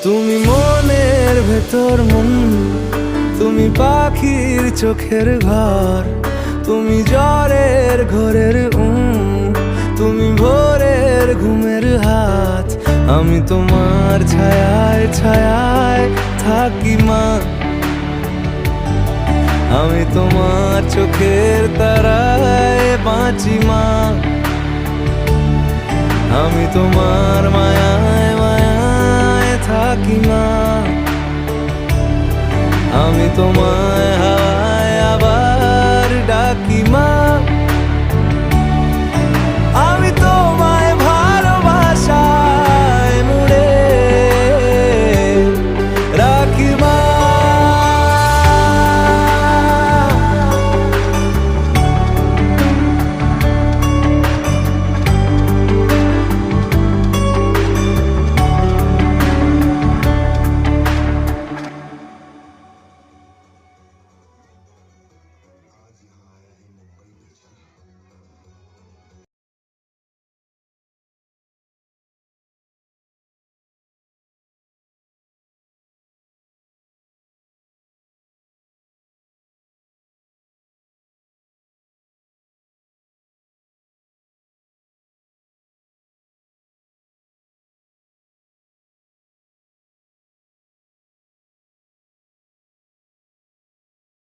তুমি মনের ভেতর মন, তুমি পাখির চোখের ঘর, তুমি জ্বরের ঘোরের তুমি ভোরের ঘুমের হাত। আমি তোমার ছায়ায় ছায়ায় থাকি মা, আমি তোমার চোখের তারায় বাঁচি মা, আমি তোমার মায়ায় মায়ায় থাকি মা, আমি তোমায়